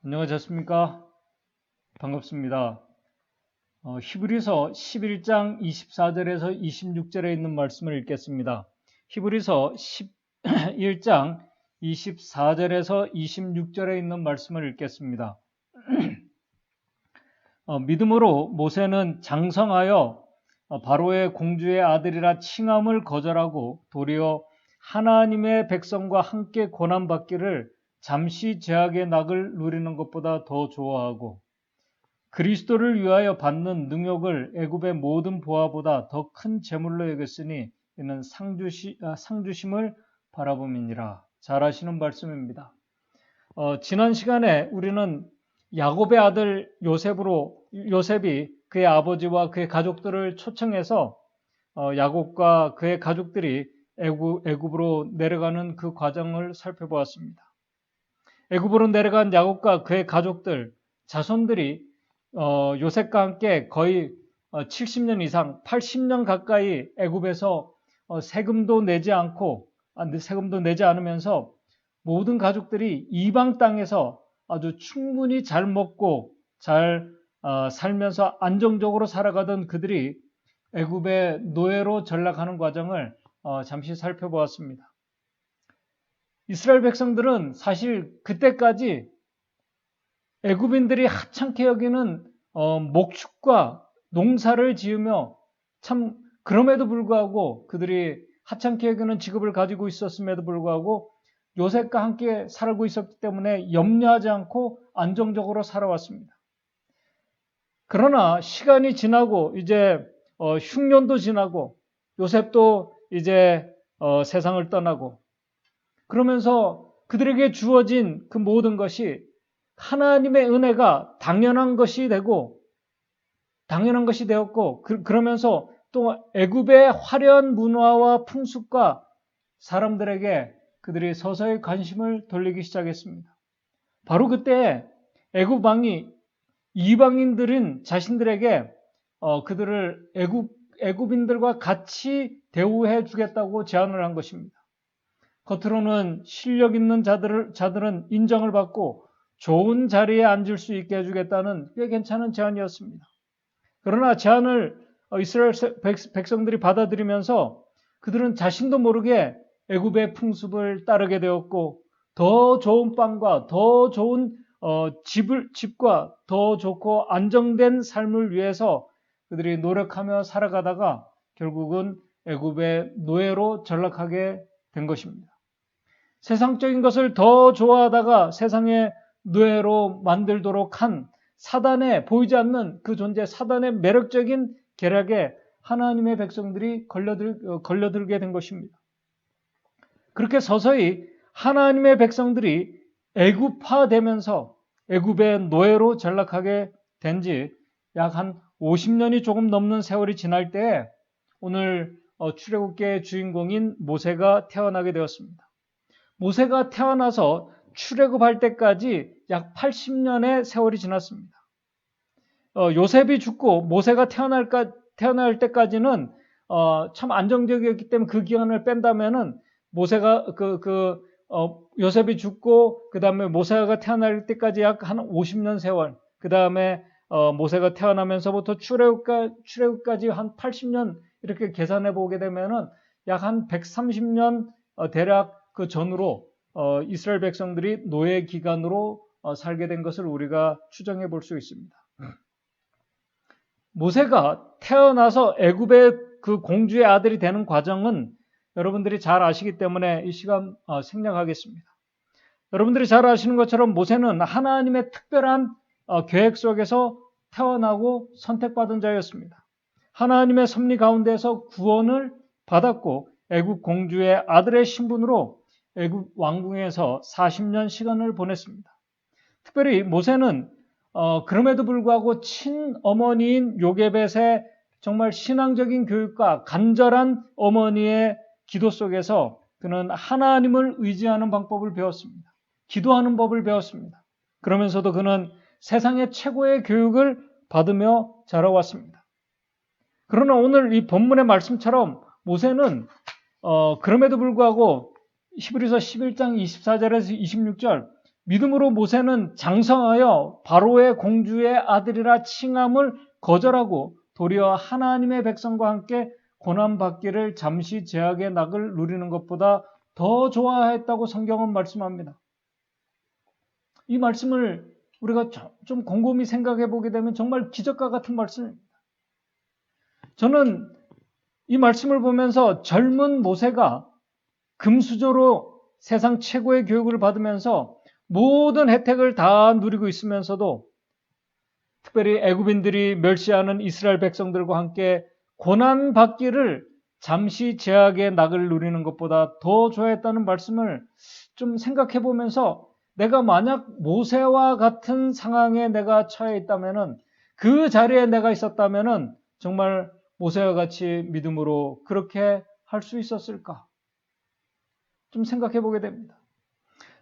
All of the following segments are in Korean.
안녕하셨습니까? 반갑습니다. 히브리서 11장 24절에서 26절에 있는 말씀을 읽겠습니다. 히브리서 11장 24절에서 26절에 있는 말씀을 읽겠습니다. 믿음으로 모세는 장성하여 바로의 공주의 아들이라 칭함을 거절하고 도리어 하나님의 백성과 함께 고난받기를 잠시 죄악의 낙을 누리는 것보다 더 좋아하고 그리스도를 위하여 받는 능욕을 애굽의 모든 보화보다 더 큰 재물로 여겼으니 이는 상주심을 바라봄이니라. 잘 아시는 말씀입니다. 지난 시간에 우리는 야곱의 아들 요셉이 그의 아버지와 그의 가족들을 초청해서 야곱과 그의 가족들이 애굽으로 내려가는 그 과정을 살펴보았습니다. 애굽으로 내려간 야곱과 그의 가족들, 자손들이 요셉과 함께 거의 70년 이상, 80년 가까이 애굽에서 세금도 내지 않으면서 모든 가족들이 이방 땅에서 아주 충분히 잘 먹고 잘 살면서 안정적으로 살아가던 그들이 애굽의 노예로 전락하는 과정을 잠시 살펴보았습니다. 이스라엘 백성들은 사실 그때까지 애굽인들이 하찮게 여기는 목축과 농사를 지으며 참 그럼에도 불구하고 그들이 하찮게 여기는 직업을 가지고 있었음에도 불구하고 요셉과 함께 살고 있었기 때문에 염려하지 않고 안정적으로 살아왔습니다. 그러나 시간이 지나고 이제 흉년도 지나고 요셉도 이제 세상을 떠나고 그러면서 그들에게 주어진 그 모든 것이 하나님의 은혜가 당연한 것이 되었고 그러면서 또 애굽의 화려한 문화와 풍습과 사람들에게 그들이 서서히 관심을 돌리기 시작했습니다. 바로 그때 애굽 왕이 이방인들인 자신들에게 그들을 애굽인들과 같이 대우해 주겠다고 제안을 한 것입니다. 겉으로는 실력 있는 자들은 인정을 받고 좋은 자리에 앉을 수 있게 해주겠다는 꽤 괜찮은 제안이었습니다. 그러나 제안을 이스라엘 백성들이 받아들이면서 그들은 자신도 모르게 애굽의 풍습을 따르게 되었고 더 좋은 빵과 더 좋은 집과 더 좋고 안정된 삶을 위해서 그들이 노력하며 살아가다가 결국은 애굽의 노예로 전락하게 된 것입니다. 세상적인 것을 더 좋아하다가 세상의 노예로 만들도록 한 보이지 않는 그 존재, 사단의 매력적인 계략에 하나님의 백성들이 걸려들게 된 것입니다. 그렇게 서서히 하나님의 백성들이 애굽화되면서 애굽의 노예로 전락하게 된 지 약 한 50년이 조금 넘는 세월이 지날 때 오늘 출애굽기의 주인공인 모세가 태어나게 되었습니다. 모세가 태어나서 출애굽할 때까지 약 80년의 세월이 지났습니다. 요셉이 죽고 모세가 태어날 때까지는 참 안정적이었기 때문에 그 기간을 뺀다면은 모세가 요셉이 죽고 그 다음에 모세가 태어날 때까지 약 한 50년 세월, 그 다음에 모세가 태어나면서부터 출애굽까지 한 80년 이렇게 계산해 보게 되면은 약 한 130년 대략 그 전으로 이스라엘 백성들이 노예 기간으로 살게 된 것을 우리가 추정해 볼 수 있습니다. 모세가 태어나서 애굽의 그 공주의 아들이 되는 과정은 여러분들이 잘 아시기 때문에 이 시간 생략하겠습니다. 여러분들이 잘 아시는 것처럼 모세는 하나님의 특별한 계획 속에서 태어나고 선택받은 자였습니다. 하나님의 섭리 가운데서 구원을 받았고 애굽 공주의 아들의 신분으로 애굽 왕궁에서 40년 시간을 보냈습니다. 특별히 모세는 그럼에도 불구하고 친어머니인 요게벳의 정말 신앙적인 교육과 간절한 어머니의 기도 속에서 그는 하나님을 의지하는 방법을 배웠습니다. 기도하는 법을 배웠습니다. 그러면서도 그는 세상의 최고의 교육을 받으며 자라왔습니다. 그러나 오늘 이 본문의 말씀처럼 모세는 그럼에도 불구하고 히브리서 11장 24절에서 26절 믿음으로 모세는 장성하여 바로의 공주의 아들이라 칭함을 거절하고 도리어 하나님의 백성과 함께 고난받기를 잠시 제약의 낙을 누리는 것보다 더 좋아했다고 성경은 말씀합니다. 이 말씀을 우리가 좀 곰곰이 생각해 보게 되면 정말 기적과 같은 말씀입니다. 저는 이 말씀을 보면서 젊은 모세가 금수저로 세상 최고의 교육을 받으면서 모든 혜택을 다 누리고 있으면서도 특별히 애굽인들이 멸시하는 이스라엘 백성들과 함께 고난받기를 잠시 제약의 낙을 누리는 것보다 더 좋아했다는 말씀을 좀 생각해 보면서 내가 만약 모세와 같은 상황에 내가 처해 있다면은, 그 자리에 내가 있었다면은 정말 모세와 같이 믿음으로 그렇게 할 수 있었을까? 좀 생각해 보게 됩니다.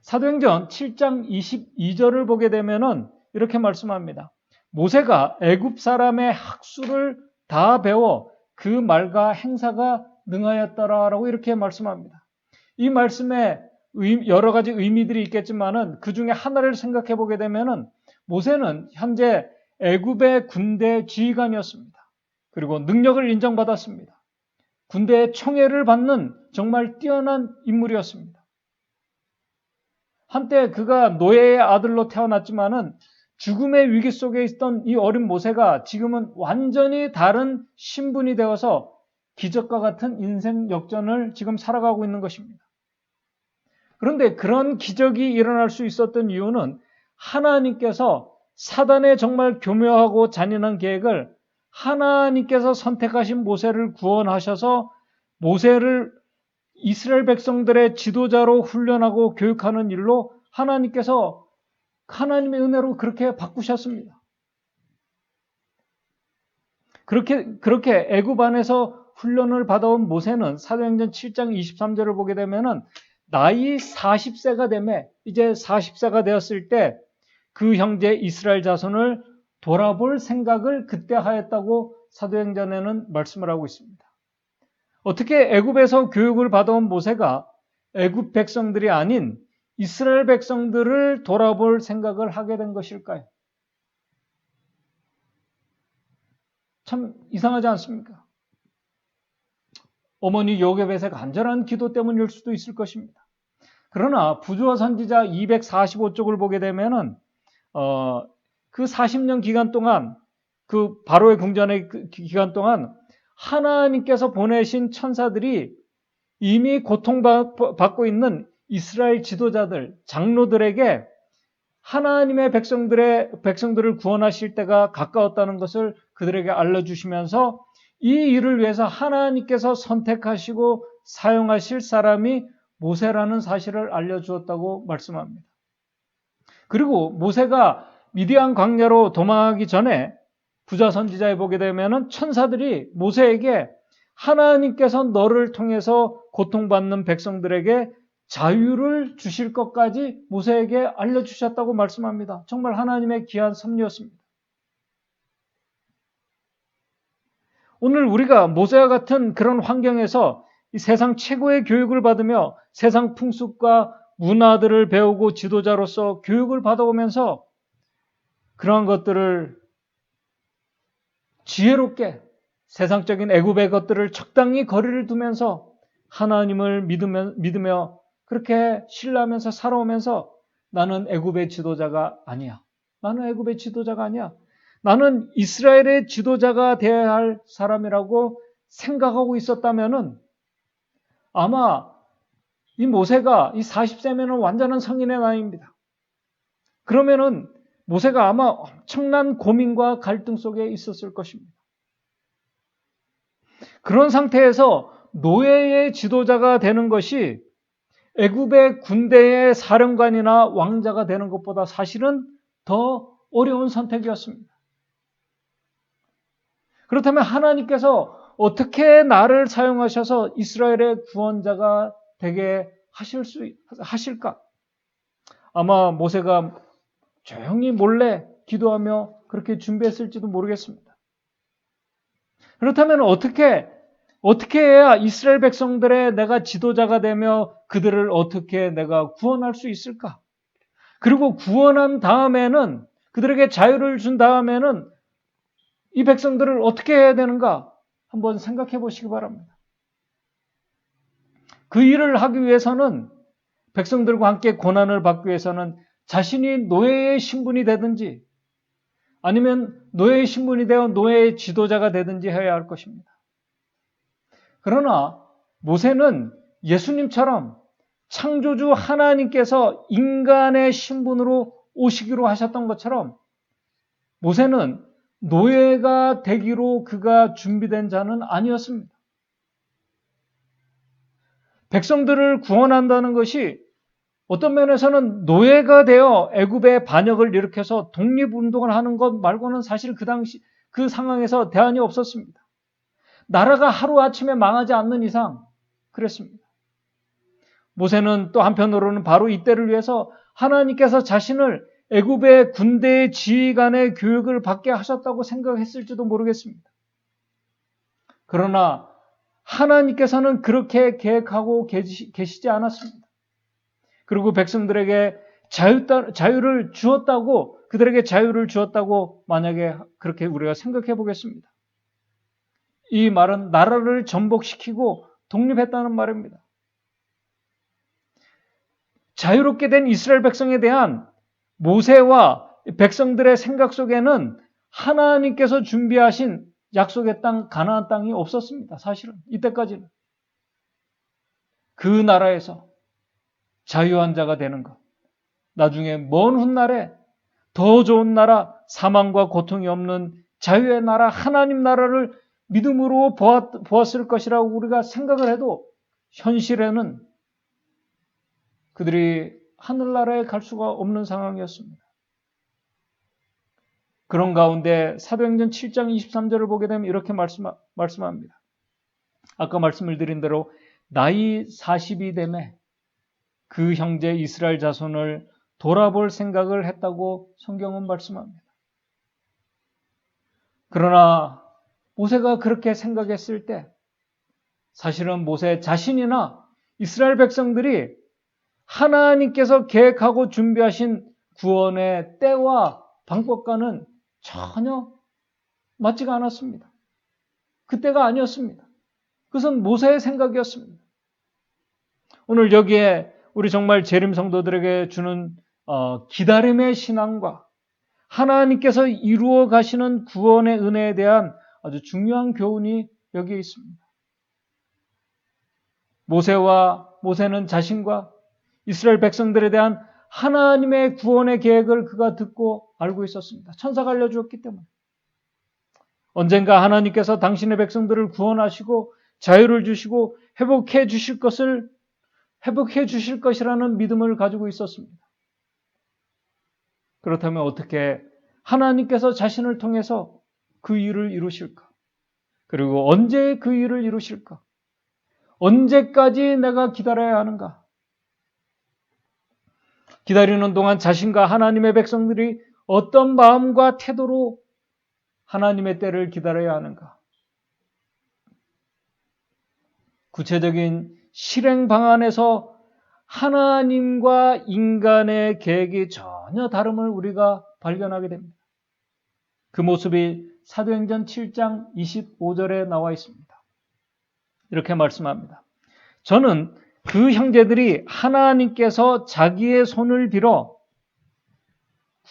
사도행전 7장 22절을 보게 되면은 이렇게 말씀합니다. 모세가 애굽 사람의 학수를 다 배워 그 말과 행사가 능하였더라라고 이렇게 말씀합니다. 이 말씀에 여러 가지 의미들이 있겠지만은 그 중에 하나를 생각해 보게 되면은 모세는 현재 애굽의 군대 지휘관이었습니다. 그리고 능력을 인정받았습니다. 군대의 총애를 받는 정말 뛰어난 인물이었습니다. 한때 그가 노예의 아들로 태어났지만은 죽음의 위기 속에 있던 이 어린 모세가 지금은 완전히 다른 신분이 되어서 기적과 같은 인생 역전을 지금 살아가고 있는 것입니다. 그런데 그런 기적이 일어날 수 있었던 이유는 하나님께서 사단의 정말 교묘하고 잔인한 계획을 하나님께서 선택하신 모세를 구원하셔서 모세를 이스라엘 백성들의 지도자로 훈련하고 교육하는 일로 하나님께서 하나님의 은혜로 그렇게 바꾸셨습니다. 그렇게 애굽 안에서 훈련을 받아온 모세는 사도행전 7장 23절을 보게 되면은 나이 40세가 되매 이제 40세가 되었을 때 그 형제 이스라엘 자손을 돌아볼 생각을 그때 하였다고 사도행전에는 말씀을 하고 있습니다. 어떻게 애굽에서 교육을 받아온 모세가 애굽 백성들이 아닌 이스라엘 백성들을 돌아볼 생각을 하게 된 것일까요? 참 이상하지 않습니까? 어머니 요게벳의 간절한 기도 때문일 수도 있을 것입니다. 그러나 부조와 선지자 245쪽을 보게 되면은 그 40년 기간 동안, 그 바로의 궁전의 기간 동안 하나님께서 보내신 천사들이 이미 고통받고 있는 이스라엘 지도자들, 장로들에게 하나님의 백성들을 구원하실 때가 가까웠다는 것을 그들에게 알려주시면서 이 일을 위해서 하나님께서 선택하시고 사용하실 사람이 모세라는 사실을 알려주었다고 말씀합니다. 그리고 모세가 미디안 광야로 도망하기 전에 부자 선지자에 보게 되면은 천사들이 모세에게 하나님께서 너를 통해서 고통받는 백성들에게 자유를 주실 것까지 모세에게 알려주셨다고 말씀합니다. 정말 하나님의 귀한 섭리였습니다. 오늘 우리가 모세와 같은 그런 환경에서 이 세상 최고의 교육을 받으며 세상 풍습과 문화들을 배우고 지도자로서 교육을 받아오면서 그러한 것들을 지혜롭게 세상적인 애굽의 것들을 적당히 거리를 두면서 하나님을 믿으며 그렇게 신뢰하면서 살아오면서 나는 애굽의 지도자가 아니야. 나는 애굽의 지도자가 아니야. 나는 이스라엘의 지도자가 되어야 할 사람이라고 생각하고 있었다면은 아마 이 모세가 이 40세면은 완전한 성인의 나이입니다. 그러면은 모세가 아마 엄청난 고민과 갈등 속에 있었을 것입니다. 그런 상태에서 노예의 지도자가 되는 것이 애굽의 군대의 사령관이나 왕자가 되는 것보다 사실은 더 어려운 선택이었습니다. 그렇다면 하나님께서 어떻게 나를 사용하셔서 이스라엘의 구원자가 되게 하실까? 아마 모세가 조용히 몰래 기도하며 그렇게 준비했을지도 모르겠습니다. 그렇다면 어떻게 해야 이스라엘 백성들의 내가 지도자가 되며 그들을 어떻게 내가 구원할 수 있을까? 그리고 구원한 다음에는, 그들에게 자유를 준 다음에는 이 백성들을 어떻게 해야 되는가 한번 생각해 보시기 바랍니다. 그 일을 하기 위해서는, 백성들과 함께 고난을 받기 위해서는 자신이 노예의 신분이 되든지 아니면 노예의 신분이 되어 노예의 지도자가 되든지 해야 할 것입니다. 그러나 모세는 예수님처럼 창조주 하나님께서 인간의 신분으로 오시기로 하셨던 것처럼 모세는 노예가 되기로 그가 준비된 자는 아니었습니다. 백성들을 구원한다는 것이 어떤 면에서는 노예가 되어 애굽의 반역을 일으켜서 독립운동을 하는 것 말고는 사실 그 당시 그 상황에서 대안이 없었습니다. 나라가 하루아침에 망하지 않는 이상 그랬습니다. 모세는 또 한편으로는 바로 이때를 위해서 하나님께서 자신을 애굽의 군대의 지휘관의 교육을 받게 하셨다고 생각했을지도 모르겠습니다. 그러나 하나님께서는 그렇게 계획하고 계시지 않았습니다. 그리고 백성들에게 자유를 주었다고, 그들에게 자유를 주었다고 만약에 그렇게 우리가 생각해 보겠습니다. 이 말은 나라를 전복시키고 독립했다는 말입니다. 자유롭게 된 이스라엘 백성에 대한 모세와 백성들의 생각 속에는 하나님께서 준비하신 약속의 땅, 가나안 땅이 없었습니다. 사실은 이때까지는. 그 나라에서 자유한 자가 되는 것, 나중에 먼 훗날에 더 좋은 나라, 사망과 고통이 없는 자유의 나라, 하나님 나라를 믿음으로 보았을 것이라고 우리가 생각을 해도 현실에는 그들이 하늘나라에 갈 수가 없는 상황이었습니다. 그런 가운데 사도행전 7장 23절을 보게 되면 이렇게 말씀합니다. 아까 말씀을 드린 대로 나이 40이 되매 그 형제 이스라엘 자손을 돌아볼 생각을 했다고 성경은 말씀합니다. 그러나 모세가 그렇게 생각했을 때 사실은 모세 자신이나 이스라엘 백성들이 하나님께서 계획하고 준비하신 구원의 때와 방법과는 전혀 맞지가 않았습니다. 그때가 아니었습니다. 그것은 모세의 생각이었습니다. 오늘 여기에 우리 정말 재림 성도들에게 주는 기다림의 신앙과 하나님께서 이루어 가시는 구원의 은혜에 대한 아주 중요한 교훈이 여기에 있습니다. 모세는 자신과 이스라엘 백성들에 대한 하나님의 구원의 계획을 그가 듣고 알고 있었습니다. 천사가 알려주었기 때문에. 언젠가 하나님께서 당신의 백성들을 구원하시고 자유를 주시고 회복해 주실 것이라는 믿음을 가지고 있었습니다. 그렇다면 어떻게 하나님께서 자신을 통해서 그 일을 이루실까? 그리고 언제 그 일을 이루실까? 언제까지 내가 기다려야 하는가? 기다리는 동안 자신과 하나님의 백성들이 어떤 마음과 태도로 하나님의 때를 기다려야 하는가? 구체적인 실행 방안에서 하나님과 인간의 계획이 전혀 다름을 우리가 발견하게 됩니다. 그 모습이 사도행전 7장 25절에 나와 있습니다. 이렇게 말씀합니다. 저는 그 형제들이 하나님께서 자기의 손을 빌어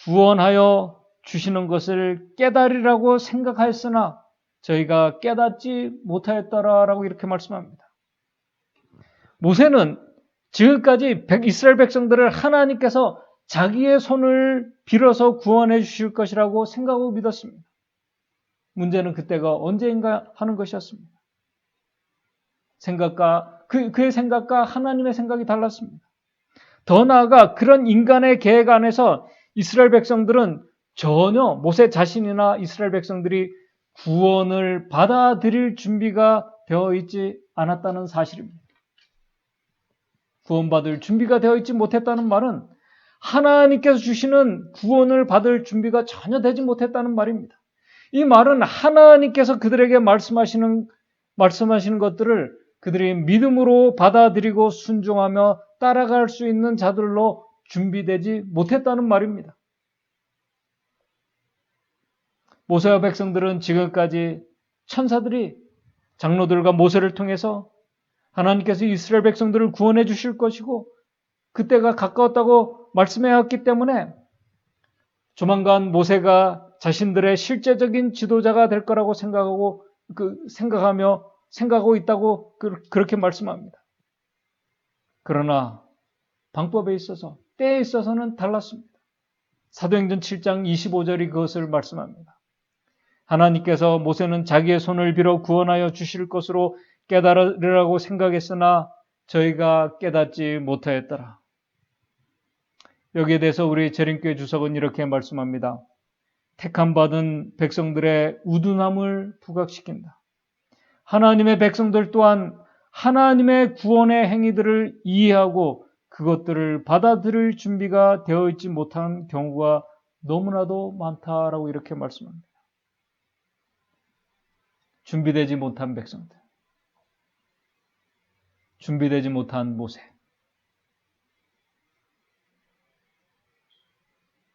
구원하여 주시는 것을 깨달으라고 생각하였으나 저희가 깨닫지 못하였더라라고 이렇게 말씀합니다. 모세는 지금까지 이스라엘 백성들을 하나님께서 자기의 손을 빌어서 구원해 주실 것이라고 생각하고 믿었습니다. 문제는 그때가 언제인가 하는 것이었습니다. 그의 생각과 하나님의 생각이 달랐습니다. 더 나아가 그런 인간의 계획 안에서 이스라엘 백성들은 전혀 모세 자신이나 이스라엘 백성들이 구원을 받아들일 준비가 되어 있지 않았다는 사실입니다. 구원받을 준비가 되어 있지 못했다는 말은 하나님께서 주시는 구원을 받을 준비가 전혀 되지 못했다는 말입니다. 이 말은 하나님께서 그들에게 말씀하시는 것들을 그들이 믿음으로 받아들이고 순종하며 따라갈 수 있는 자들로 준비되지 못했다는 말입니다. 모세와 백성들은 지금까지 천사들이 장로들과 모세를 통해서 하나님께서 이스라엘 백성들을 구원해 주실 것이고 그때가 가까웠다고 말씀해왔기 때문에 조만간 모세가 자신들의 실제적인 지도자가 될 거라고 생각하고 있다고 그렇게 말씀합니다. 그러나 방법에 있어서, 때에 있어서는 달랐습니다. 사도행전 7장 25절이 그것을 말씀합니다. 하나님께서 모세는 자기의 손을 빌어 구원하여 주실 것으로 깨달으라고 생각했으나 저희가 깨닫지 못하였더라. 여기에 대해서 우리 재림교회 주석은 이렇게 말씀합니다. 택함 받은 백성들의 우둔함을 부각시킨다. 하나님의 백성들 또한 하나님의 구원의 행위들을 이해하고 그것들을 받아들일 준비가 되어 있지 못한 경우가 너무나도 많다라고 이렇게 말씀합니다. 준비되지 못한 백성들, 준비되지 못한 모세.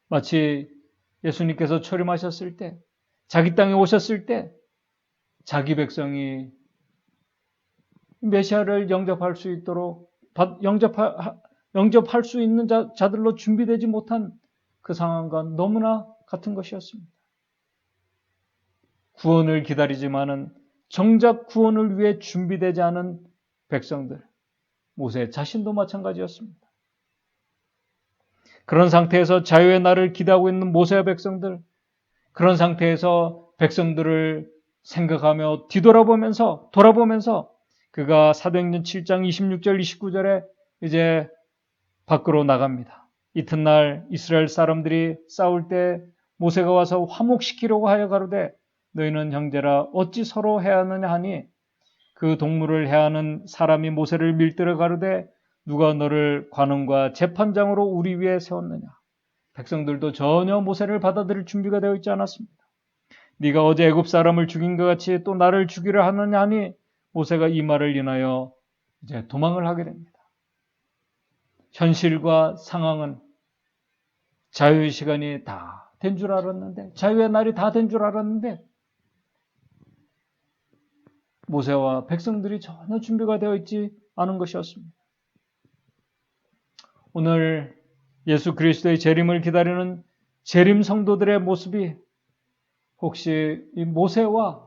마치 예수님께서 초림하셨을 때, 자기 땅에 오셨을 때 자기 백성이 메시아를 영접할 수 있도록 영접할 수 있는 자들로 준비되지 못한 그 상황과 너무나 같은 것이었습니다. 구원을 기다리지만은 정작 구원을 위해 준비되지 않은 백성들, 모세 자신도 마찬가지였습니다. 그런 상태에서 자유의 날을 기대하고 있는 모세와 백성들, 그런 상태에서 백성들을 생각하며 돌아보면서 그가 사도행전 7장 26절 29절에 이제 밖으로 나갑니다. 이튿날 이스라엘 사람들이 싸울 때 모세가 와서 화목시키려고 하여 가로되 너희는 형제라 어찌 서로 해하느냐 하니 그 동물을 해하는 사람이 모세를 밀들어 가로되 누가 너를 관원과 재판장으로 우리 위에 세웠느냐. 백성들도 전혀 모세를 받아들일 준비가 되어 있지 않았습니다. 네가 어제 애굽 사람을 죽인 것 같이 또 나를 죽이려 하느냐 하니 모세가 이 말을 인하여 이제 도망을 하게 됩니다. 현실과 상황은 자유의 시간이 다 된 줄 알았는데, 자유의 날이 다 된 줄 알았는데 모세와 백성들이 전혀 준비가 되어 있지 않은 것이었습니다. 오늘 예수 그리스도의 재림을 기다리는 재림 성도들의 모습이 혹시 이 모세와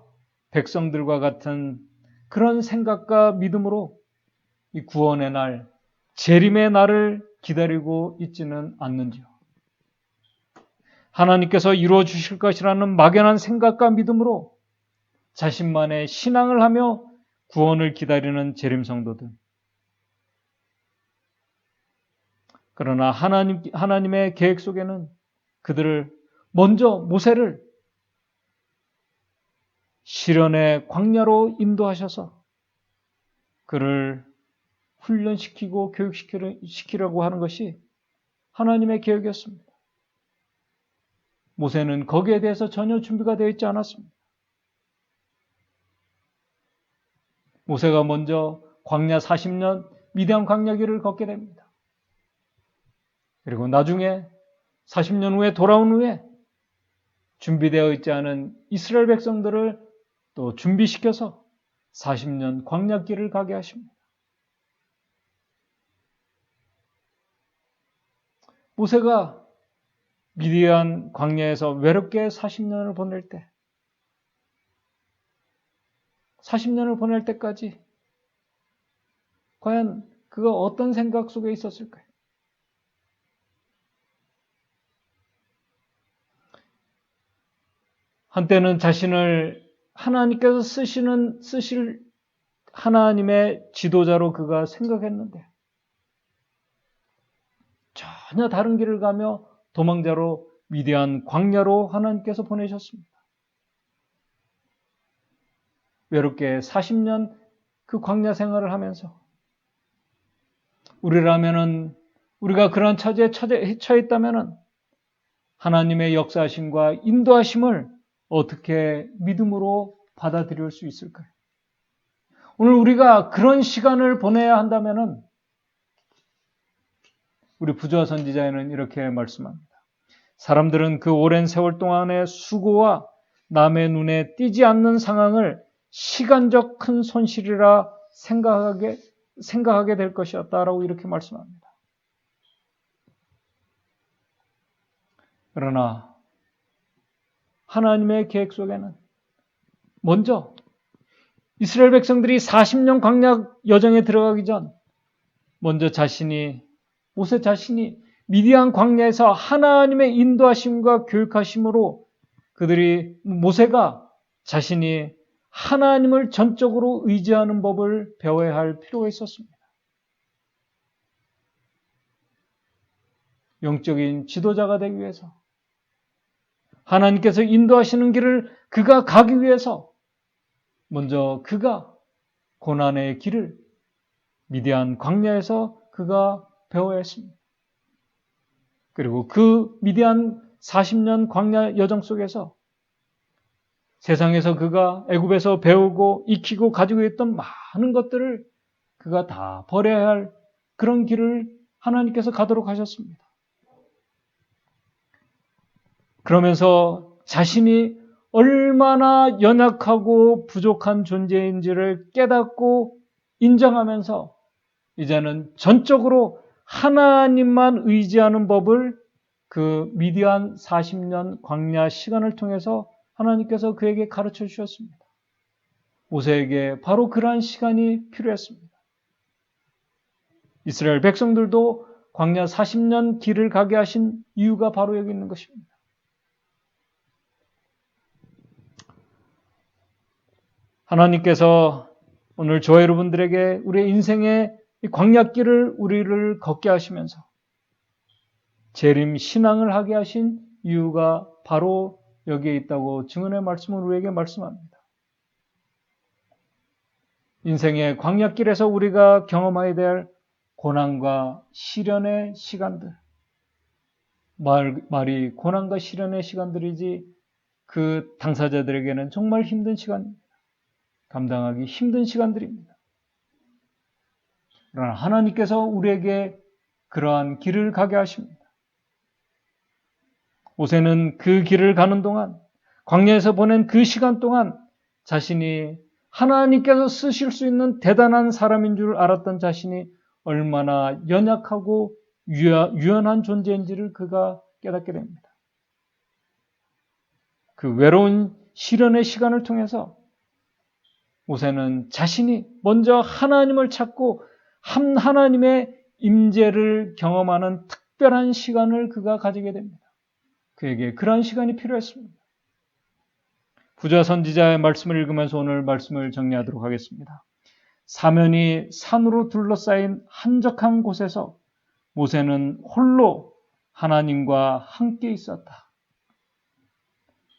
백성들과 같은 그런 생각과 믿음으로 이 구원의 날, 재림의 날을 기다리고 있지는 않는지요. 하나님께서 이루어 주실 것이라는 막연한 생각과 믿음으로 자신만의 신앙을 하며 구원을 기다리는 재림 성도들. 그러나 하나님의 계획 속에는 그들을 먼저 모세를 시련의 광야로 인도하셔서 그를 훈련시키고 교육시키려고 하는 것이 하나님의 계획이었습니다. 모세는 거기에 대해서 전혀 준비가 되어 있지 않았습니다. 모세가 먼저 광야 40년 미디안 광야 길을 걷게 됩니다. 그리고 나중에 40년 후에 돌아온 후에 준비되어 있지 않은 이스라엘 백성들을 또 준비시켜서 40년 광야 길을 가게 하십니다. 모세가 미디안 광야에서 외롭게 40년을 보낼 때까지 과연 그가 어떤 생각 속에 있었을까요? 한때는 자신을 하나님께서 쓰실 하나님의 지도자로 그가 생각했는데 전혀 다른 길을 가며 도망자로 미디안 광야로 하나님께서 보내셨습니다. 외롭게 40년 그 광야 생활을 하면서 우리가 그런 처지에 처해 있다면 하나님의 역사하심과 인도하심을 어떻게 믿음으로 받아들일 수 있을까요? 오늘 우리가 그런 시간을 보내야 한다면 우리 부조화 선지자에는 이렇게 말씀합니다. 사람들은 그 오랜 세월 동안의 수고와 남의 눈에 띄지 않는 상황을 시간적 큰 손실이라 생각하게 될 것이었다라고 이렇게 말씀합니다. 그러나 하나님의 계획 속에는 먼저 이스라엘 백성들이 40년 광야 여정에 들어가기 전 먼저 모세 자신이 미디안 광야에서 하나님의 인도하심과 교육하심으로 모세가 자신이 하나님을 전적으로 의지하는 법을 배워야 할 필요가 있었습니다. 영적인 지도자가 되기 위해서, 하나님께서 인도하시는 길을 그가 가기 위해서 먼저 그가 고난의 길을 미디안 광야에서 그가 배워야 했습니다. 그리고 그 미디안 40년 광야 여정 속에서 세상에서 그가 애굽에서 배우고 익히고 가지고 있던 많은 것들을 그가 다 버려야 할 그런 길을 하나님께서 가도록 하셨습니다. 그러면서 자신이 얼마나 연약하고 부족한 존재인지를 깨닫고 인정하면서 이제는 전적으로 하나님만 의지하는 법을 그 미디안 40년 광야 시간을 통해서 하나님께서 그에게 가르쳐 주셨습니다. 모세에게 바로 그러한 시간이 필요했습니다. 이스라엘 백성들도 광야 40년 길을 가게 하신 이유가 바로 여기 있는 것입니다. 하나님께서 오늘 저와 여러분들에게 우리의 인생의 광야길을 우리를 걷게 하시면서 재림 신앙을 하게 하신 이유가 바로 여기에 있다고 증언의 말씀을 우리에게 말씀합니다. 인생의 광야길에서 우리가 경험해야 될 고난과 시련의 시간들, 말이 고난과 시련의 시간들이지 그 당사자들에게는 정말 힘든 시간입니다. 감당하기 힘든 시간들입니다. 그러나 하나님께서 우리에게 그러한 길을 가게 하십니다. 모세는 그 길을 가는 동안, 광야에서 보낸 그 시간 동안 자신이 하나님께서 쓰실 수 있는 대단한 사람인 줄 알았던 자신이 얼마나 연약하고 유연한 존재인지를 그가 깨닫게 됩니다. 그 외로운 시련의 시간을 통해서 모세는 자신이 먼저 하나님을 찾고 하나님의 임재를 경험하는 특별한 시간을 그가 가지게 됩니다. 그에게 그러한 시간이 필요했습니다. 부조화 선지자의 말씀을 읽으면서 오늘 말씀을 정리하도록 하겠습니다. 사면이 산으로 둘러싸인 한적한 곳에서 모세는 홀로 하나님과 함께 있었다.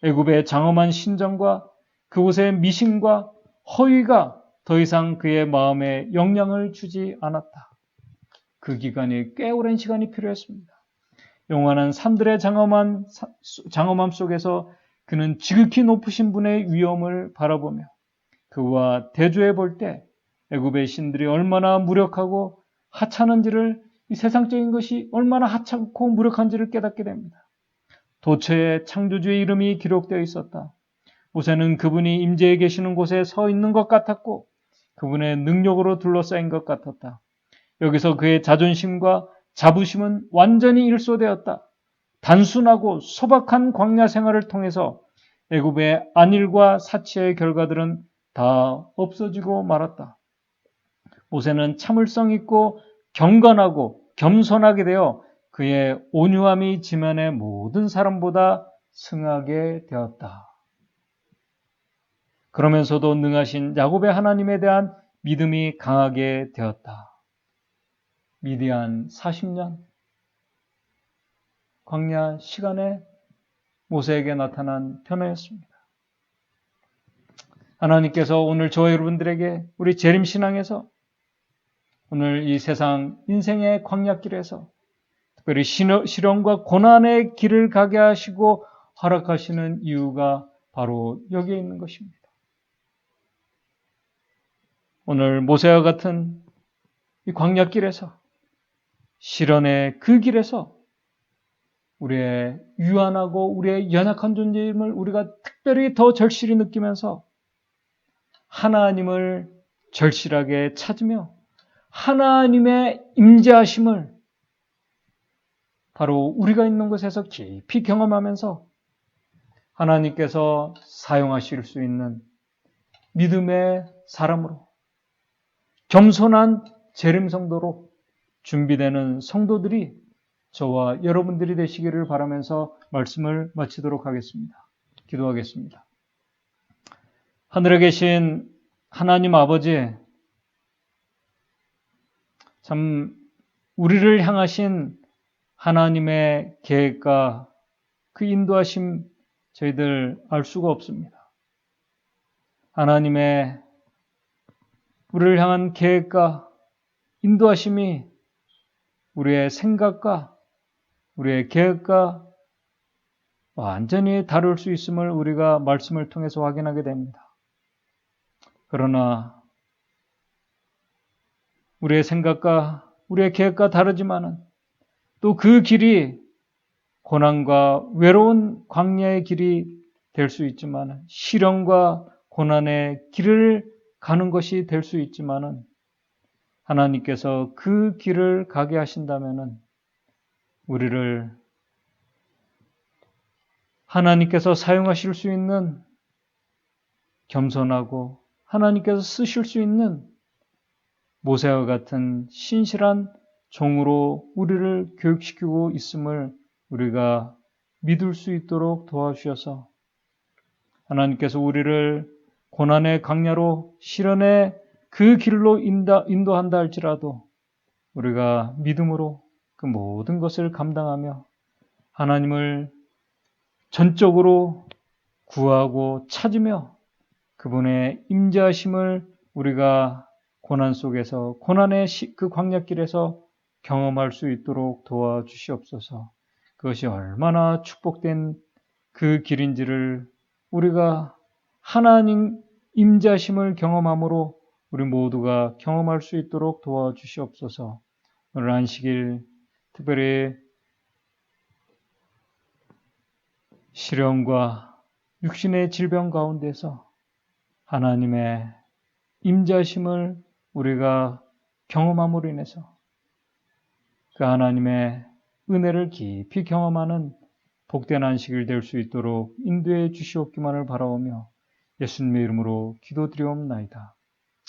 애굽의 장엄한 신정과 그곳의 미신과 허위가 더 이상 그의 마음에 영향을 주지 않았다. 그 기간이 꽤 오랜 시간이 필요했습니다. 영원한 산들의 장엄함 속에서 그는 지극히 높으신 분의 위엄을 바라보며 그와 대조해 볼 때 애굽의 신들이 얼마나 무력하고 하찮은지를, 이 세상적인 것이 얼마나 하찮고 무력한지를 깨닫게 됩니다. 도처에 창조주의 이름이 기록되어 있었다. 모세는 그분이 임재해 계시는 곳에 서 있는 것 같았고 그분의 능력으로 둘러싸인 것 같았다. 여기서 그의 자존심과 자부심은 완전히 일소되었다. 단순하고 소박한 광야 생활을 통해서 애굽의 안일과 사치의 결과들은 다 없어지고 말았다. 모세는 참을성 있고 경건하고 겸손하게 되어 그의 온유함이 지면의 모든 사람보다 승하게 되었다. 그러면서도 능하신 야곱의 하나님에 대한 믿음이 강하게 되었다. 미디안 40년 광야 시간에 모세에게 나타난 변화였습니다. 하나님께서 오늘 저와 여러분들에게 우리 재림신앙에서 오늘 이 세상 인생의 광야길에서 특별히 시련과 고난의 길을 가게 하시고 허락하시는 이유가 바로 여기에 있는 것입니다. 오늘 모세와 같은 이 광야길에서 실현의 그 길에서 우리의 유한하고 우리의 연약한 존재임을 우리가 특별히 더 절실히 느끼면서 하나님을 절실하게 찾으며 하나님의 임재하심을 바로 우리가 있는 곳에서 깊이 경험하면서 하나님께서 사용하실 수 있는 믿음의 사람으로 겸손한 재림 성도로 준비되는 성도들이 저와 여러분들이 되시기를 바라면서 말씀을 마치도록 하겠습니다. 기도하겠습니다. 하늘에 계신 하나님 아버지, 참 우리를 향하신 하나님의 계획과 그 인도하심 저희들 알 수가 없습니다. 하나님의 우리를 향한 계획과 인도하심이 우리의 생각과 우리의 계획과 완전히 다를 수 있음을 우리가 말씀을 통해서 확인하게 됩니다. 그러나 우리의 생각과 우리의 계획과 다르지만은 또 그 길이 고난과 외로운 광야의 길이 될 수 있지만은 시련과 고난의 길을 가는 것이 될 수 있지만은 하나님께서 그 길을 가게 하신다면은 우리를 하나님께서 사용하실 수 있는 겸손하고 하나님께서 쓰실 수 있는 모세와 같은 신실한 종으로 우리를 교육시키고 있음을 우리가 믿을 수 있도록 도와주셔서 하나님께서 우리를 고난의 광야로 시련의 그 길로 인도한다 할지라도 우리가 믿음으로 그 모든 것을 감당하며 하나님을 전적으로 구하고 찾으며 그분의 임재하심을 우리가 고난 속에서 고난의 그 광야길에서 경험할 수 있도록 도와주시옵소서. 그것이 얼마나 축복된 그 길인지를 우리가 하나님 임재하심을 경험함으로 우리 모두가 경험할 수 있도록 도와주시옵소서. 오늘 안식일 특별히 시련과 육신의 질병 가운데서 하나님의 임재하심을 우리가 경험함으로 인해서 그 하나님의 은혜를 깊이 경험하는 복된 안식일 될 수 있도록 인도해 주시옵기만을 바라오며 예수님의 이름으로 기도드리옵나이다.